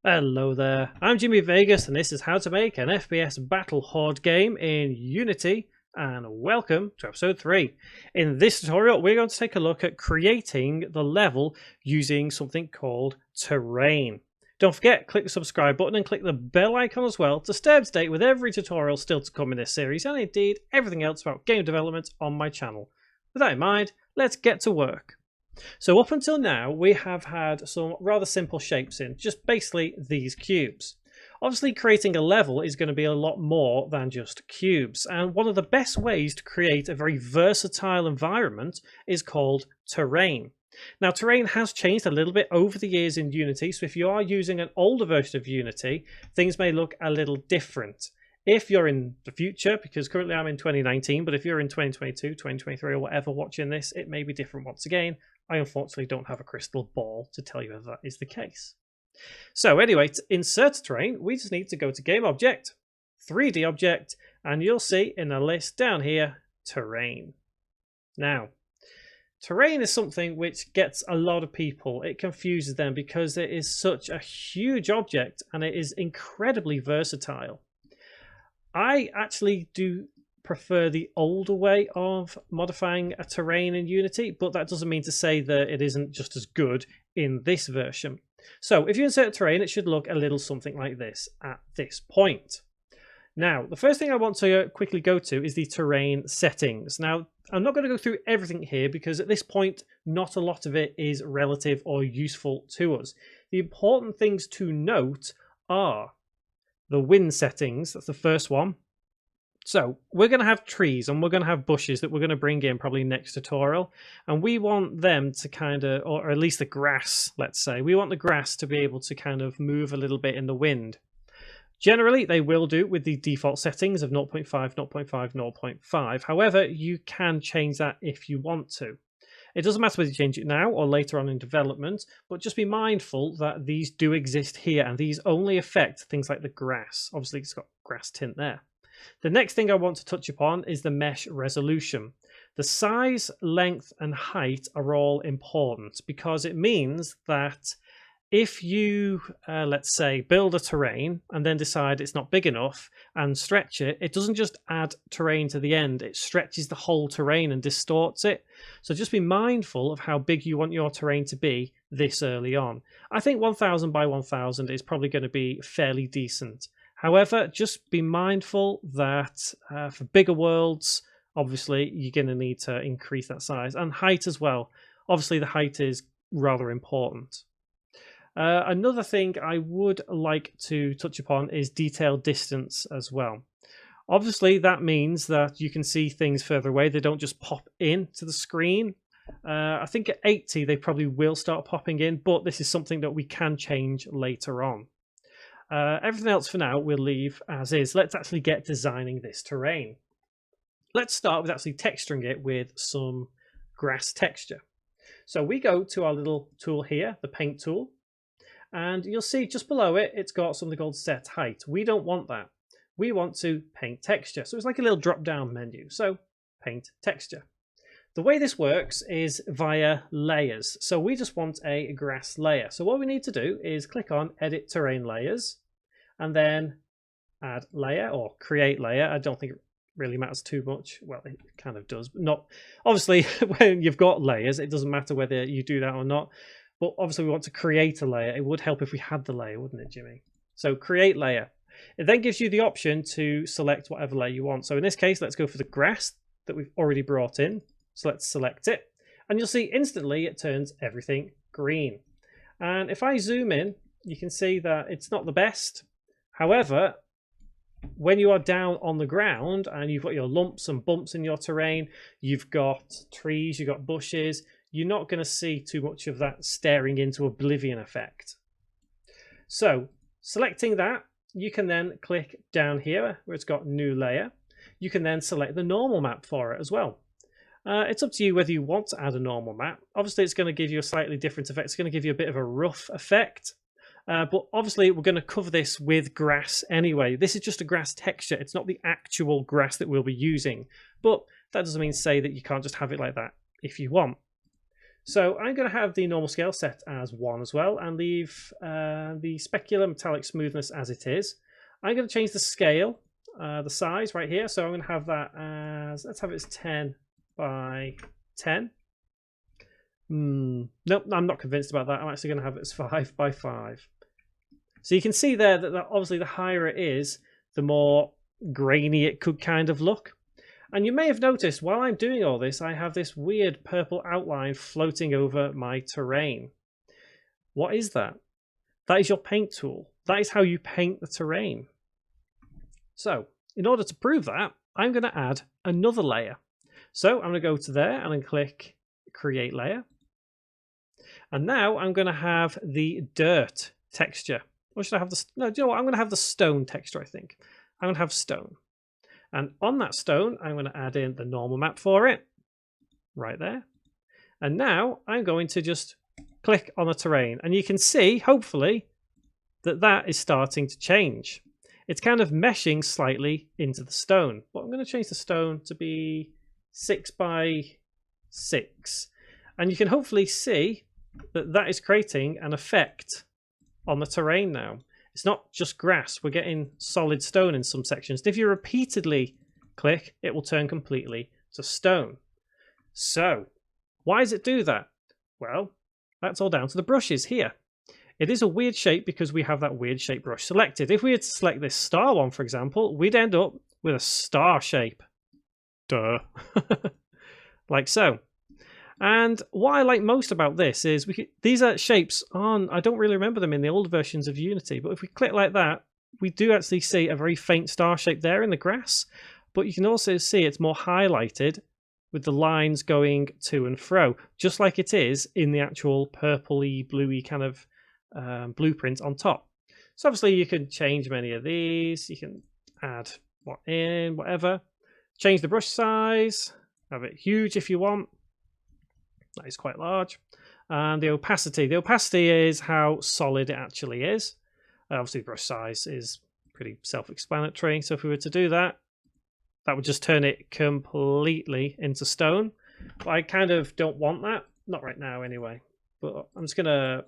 Hello there, I'm Jimmy Vegas and this is how to make an FPS Battle Horde game in Unity, and welcome to episode 3. In this tutorial we're going to take a look at creating the level using something called terrain. Don't forget, click the subscribe button and click the bell icon as well to stay up to date with every tutorial still to come in this series and indeed everything else about game development on my channel. With that in mind, let's get to work. So up until now, we have had some rather simple shapes in, just basically these cubes. Obviously, creating a level is going to be a lot more than just cubes, and one of the best ways to create a very versatile environment is called terrain. Now, terrain has changed a little bit over the years in Unity, so if you are using an older version of Unity, things may look a little different. If you're in the future, because currently I'm in 2019, but if you're in 2022, 2023 or whatever watching this, it may be different once again. I unfortunately don't have a crystal ball to tell you if that is the case. So anyway, to insert a terrain, we just need to go to Game Object, 3D Object, and you'll see in the list down here, Terrain. Now, terrain is something which gets a lot of people. It confuses them because it is such a huge object and it is incredibly versatile. I actually do prefer the older way of modifying a terrain in Unity, but that doesn't mean to say that it isn't just as good in this version. So if you insert a terrain, it should look a little something like this at this point. Now, the first thing I want to quickly go to is the terrain settings. Now, I'm not going to go through everything here because at this point, not a lot of it is relative or useful to us. The important things to note are the wind settings. That's the first one. So we're going to have trees and we're going to have bushes that we're going to bring in probably next tutorial, and we want them to kind of, or at least the grass, let's say, we want the grass to be able to kind of move a little bit in the wind. Generally they will do with the default settings of 0.5, 0.5, 0.5. However, you can change that if you want to. It doesn't matter whether you change it now or later on in development, but just be mindful that these do exist here and these only affect things like the grass. Obviously it's got grass tint there. The next thing I want to touch upon is the mesh resolution. The size, length and height are all important because it means that if you, let's say, build a terrain and then decide it's not big enough and stretch it, it doesn't just add terrain to the end, it stretches the whole terrain and distorts it. So just be mindful of how big you want your terrain to be this early on. I think 1000 by 1000 is probably going to be fairly decent. However, just be mindful that for bigger worlds, obviously, you're going to need to increase that size. And height as well. Obviously, the height is rather important. Another thing I would like to touch upon is detailed distance as well. Obviously, that means that you can see things further away. They don't just pop into the screen. I think at 80, they probably will start popping in, but this is something that we can change later on. Everything else for now we'll leave as is. Let's actually get designing this terrain. Let's start with actually texturing it with some grass texture. So we go to our little tool here, the paint tool, and you'll see just below it, it's got something called set height. We don't want that. We want to paint texture. So it's like a little drop down menu. So paint texture. The way this works is via layers. So we just want a grass layer. So what we need to do is click on Edit Terrain Layers and then add layer or create layer. I don't think it really matters too much. Well, it kind of does, but not obviously when you've got layers, it doesn't matter whether you do that or not. But obviously we want to create a layer. It would help if we had the layer, wouldn't it, Jimmy? So create layer. It then gives you the option to select whatever layer you want. So in this case, let's go for the grass that we've already brought in. So let's select it, and you'll see instantly it turns everything green. And if I zoom in, you can see that it's not the best. However, when you are down on the ground and you've got your lumps and bumps in your terrain, you've got trees, you've got bushes, you're not going to see too much of that staring into oblivion effect. So selecting that, you can then click down here where it's got new layer. You can then select the normal map for it as well. It's up to you whether you want to add a normal map. Obviously, it's going to give you a slightly different effect. It's going to give you a bit of a rough effect. But obviously, we're going to cover this with grass anyway. This is just a grass texture. It's not the actual grass that we'll be using. But that doesn't mean to say that you can't just have it like that if you want. So I'm going to have the normal scale set as 1 as well, and leave the specular metallic smoothness as it is. I'm going to change the scale, the size right here. So I'm going to have that as, let's have it as 10 by 10. Nope, I'm not convinced about that. I'm actually going to have it as 5 by 5. So you can see there that obviously the higher it is, the more grainy it could kind of look. And you may have noticed while I'm doing all this, I have this weird purple outline floating over my terrain. What is that? That is your paint tool. That is how you paint the terrain. So in order to prove that, I'm going to add another layer. So I'm going to go to there and then click Create Layer. And now I'm going to have the dirt texture. Or should I have the... No, do you know what? I'm going to have the stone texture, I think. I'm going to have stone. And on that stone, I'm going to add in the normal map for it. Right there. And now I'm going to just click on the terrain. And you can see, hopefully, that that is starting to change. It's kind of meshing slightly into the stone. But I'm going to change the stone to be 6 by 6. And you can hopefully see that that is creating an effect on the terrain now. It's not just grass. We're getting solid stone in some sections. If you repeatedly click, it will turn completely to stone. So why does it do that? Well, that's all down to the brushes here. It is a weird shape because we have that weird shape brush selected. If we had to select this star one, for example, we'd end up with a star shape. Duh. Like so. And what I like most about this is these are shapes on, I don't really remember them in the old versions of Unity, but if we click like that, we do actually see a very faint star shape there in the grass, but you can also see it's more highlighted with the lines going to and fro, just like it is in the actual purpley, bluey kind of blueprint on top. So obviously you can change many of these, you can add whatever, change the brush size, have it huge if you want. That is quite large. And the opacity. The opacity is how solid it actually is. Obviously, brush size is pretty self-explanatory. So if we were to do that, that would just turn it completely into stone. But I kind of don't want that. Not right now, anyway. But I'm just going to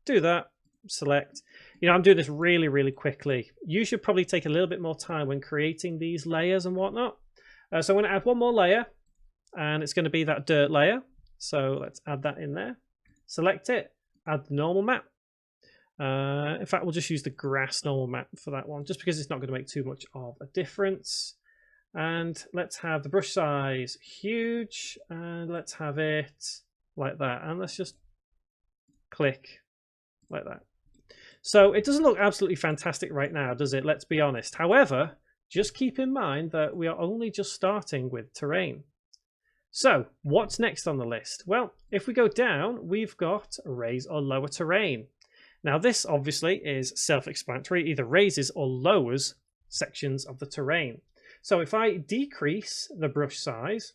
do that. Select. You know, I'm doing this really, really quickly. You should probably take a little bit more time when creating these layers and whatnot. So I'm going to add one more layer. And it's going to be that dirt layer. So let's add that in there. Select it. Add the normal map. In fact, we'll just use the grass normal map for that one, just because it's not going to make too much of a difference. And let's have the brush size huge. And let's have it like that. And let's just click like that. So it doesn't look absolutely fantastic right now, does it? Let's be honest. However, just keep in mind that we are only just starting with terrain. So what's next on the list? Well, if we go down, we've got raise or lower terrain. Now this obviously is self-explanatory, either raises or lowers sections of the terrain. So if I decrease the brush size,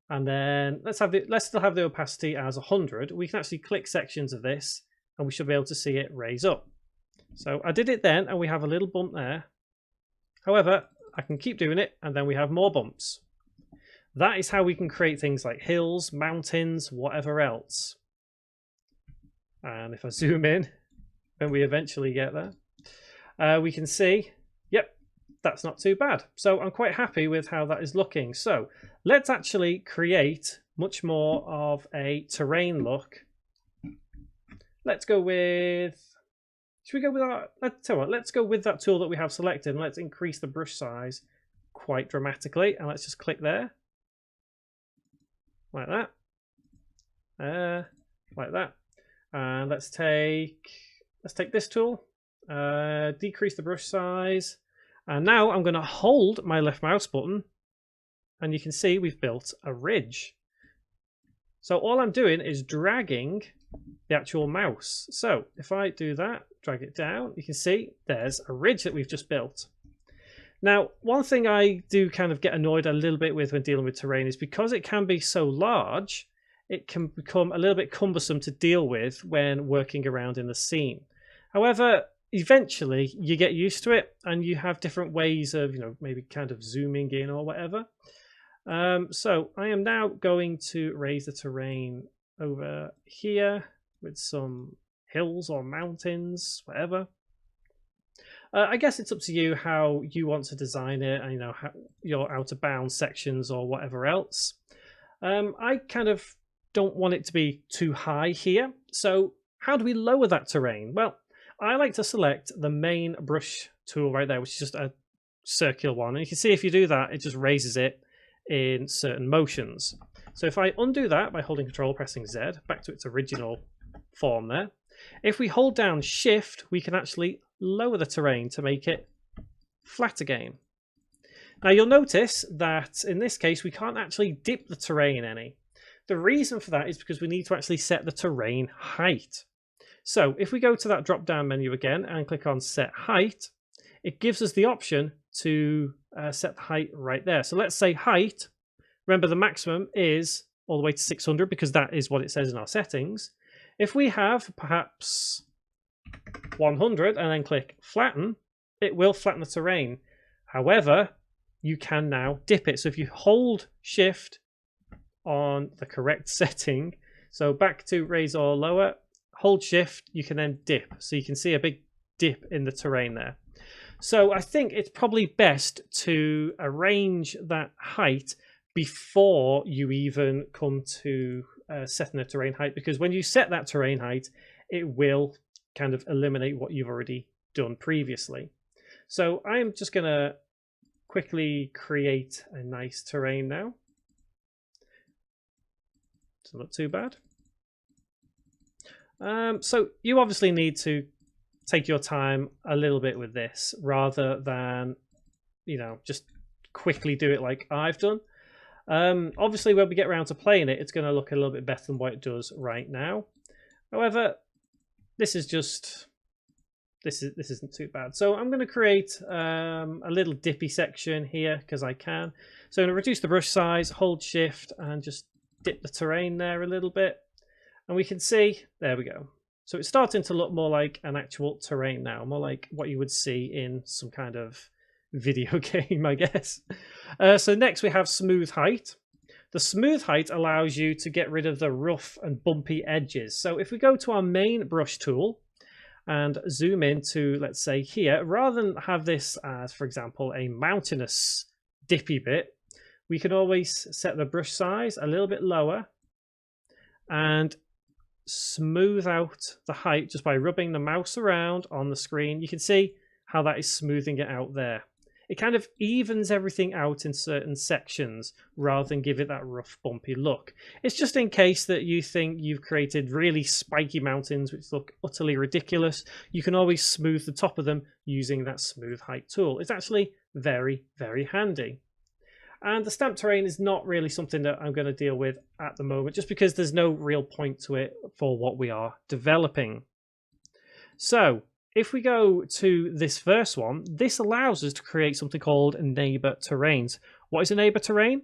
and then let's still have the opacity as 100, we can actually click sections of this and we should be able to see it raise up. So I did it then and we have a little bump there. However, I can keep doing it and then we have more bumps. That is how we can create things like hills, mountains, whatever else. And if I zoom in, when we eventually get there, we can see, yep, that's not too bad. So I'm quite happy with how that is looking. So let's actually create much more of a terrain look. Let's go with, should we go with our, let's go with that tool that we have selected and let's increase the brush size quite dramatically. And let's just click there. Like that, like that, and let's take this tool, decrease the brush size, and now I'm going to hold my left mouse button, and you can see we've built a ridge. So all I'm doing is dragging the actual mouse. So if I do that, drag it down, you can see there's a ridge that we've just built. Now, one thing I do kind of get annoyed a little bit with when dealing with terrain is because it can be so large, it can become a little bit cumbersome to deal with when working around in the scene. However, eventually you get used to it and you have different ways of, you know, maybe kind of zooming in or whatever. So I am now going to raise the terrain over here with some hills or mountains, whatever. I guess it's up to you how you want to design it, and how your out of bounds sections or whatever else. I kind of don't want it to be too high here. So how do we lower that terrain? Well, I like to select the main brush tool right there, which is just a circular one. And you can see if you do that, it just raises it in certain motions. So if I undo that by holding Control, pressing Z, back to its original form there. If we hold down Shift, we can actually lower the terrain to make it flat again. Now you'll notice that in this case we can't actually dip the terrain any. The reason for that is because we need to actually set the terrain height. So if we go to that drop down menu again and click on Set Height, it gives us the option to set the height right there. So let's say height, remember the maximum is all the way to 600 because that is what it says in our settings. If we have perhaps 100 and then click flatten, it will flatten the terrain. However, you can now dip it. So if you hold Shift on the correct setting, so back to raise or lower, hold Shift, you can then dip. So you can see a big dip in the terrain there. So I think it's probably best to arrange that height before you even come to setting the terrain height, because when you set that terrain height, it will kind of eliminate what you've already done previously. So I'm just going to quickly create a nice terrain now. Doesn't look too bad. So you obviously need to take your time a little bit with this rather than, just quickly do it like I've done. Obviously, when we get around to playing it, it's going to look a little bit better than what it does right now. However, this isn't too bad. So I'm going to create a little dippy section here because I can. So I'm going to reduce the brush size, hold Shift, and just dip the terrain there a little bit. And we can see, there we go. So it's starting to look more like an actual terrain now, more like what you would see in some kind of video game, I guess. So next we have smooth height. The smooth height allows you to get rid of the rough and bumpy edges. So if we go to our main brush tool and zoom in to, let's say here, rather than have this as, for example, a mountainous dippy bit, we can always set the brush size a little bit lower and smooth out the height just by rubbing the mouse around on the screen. You can see how that is smoothing it out there. It kind of evens everything out in certain sections rather than give it that rough, bumpy look. It's just in case that you think you've created really spiky mountains which look utterly ridiculous. You can always smooth the top of them using that smooth height tool. It's actually very, very handy. And the stamp terrain is not really something that I'm going to deal with at the moment, just because there's no real point to it for what we are developing. So if we go to this first one, this allows us to create something called neighbor terrains. What is a neighbor terrain?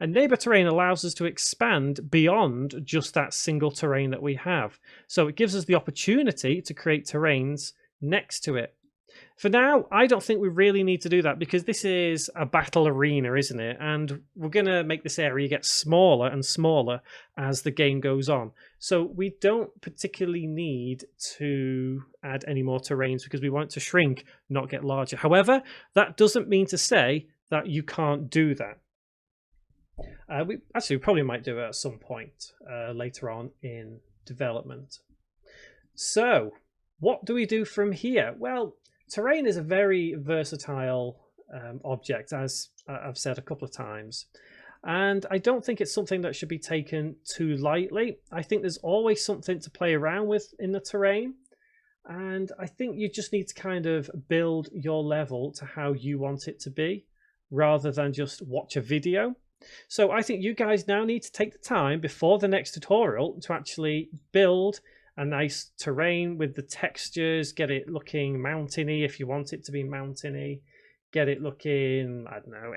A neighbor terrain allows us to expand beyond just that single terrain that we have. So it gives us the opportunity to create terrains next to it. For now, I don't think we really need to do that because this is a battle arena, isn't it? And we're going to make this area get smaller and smaller as the game goes on. So we don't particularly need to add any more terrains because we want it to shrink, not get larger. However, that doesn't mean to say that you can't do that. We probably might do it at some point later on in development. So what do we do from here? Well, terrain is a very versatile object, as I've said a couple of times. And I don't think it's something that should be taken too lightly. I think there's always something to play around with in the terrain. And I think you just need to kind of build your level to how you want it to be, rather than just watch a video. So I think you guys now need to take the time before the next tutorial to actually build a nice terrain with the textures, get it looking mountainy if you want it to be mountainy, get it looking, I don't know,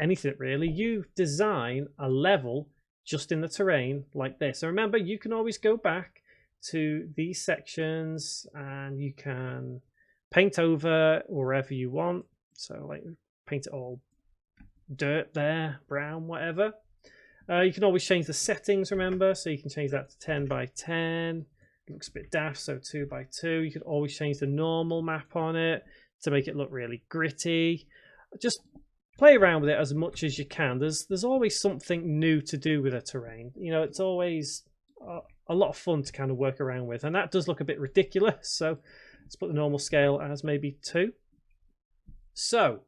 anything really. You design a level just in the terrain like this. So remember, you can always go back to these sections and you can paint over wherever you want. So like paint it all dirt there, brown, whatever. You can always change the settings, remember, so you can change that to 10 by 10. It looks a bit daft, so 2 by 2. You can always change the normal map on it to make it look really gritty. Just play around with it as much as you can. There's always something new to do with a terrain. You know, it's always a lot of fun to kind of work around with, and that does look a bit ridiculous, so let's put the normal scale as maybe 2. So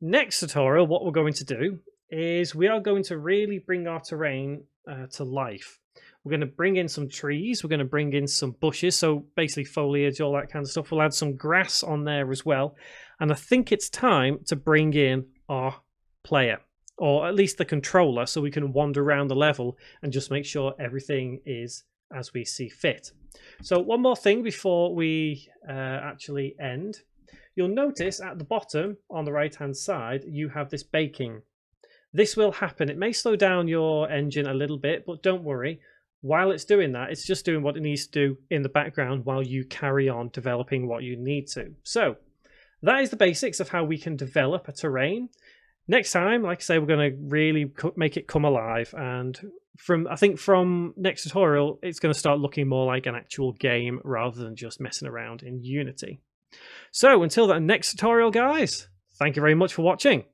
next tutorial, what we're going to do is we are going to really bring our terrain to life. We're going to bring in some trees, we're going to bring in some bushes, so basically foliage, all that kind of stuff. We'll add some grass on there as well, and I think it's time to bring in our player, or at least the controller, so we can wander around the level and just make sure everything is as we see fit. So one more thing before we actually end. You'll notice at the bottom on the right hand side you have this baking. This will happen. It may slow down your engine a little bit, but don't worry. While it's doing that, it's just doing what it needs to do in the background while you carry on developing what you need to. So that is the basics of how we can develop a terrain. Next time, like I say, we're going to really make it come alive, and I think from next tutorial it's going to start looking more like an actual game rather than just messing around in Unity. So until that next tutorial, guys, thank you very much for watching.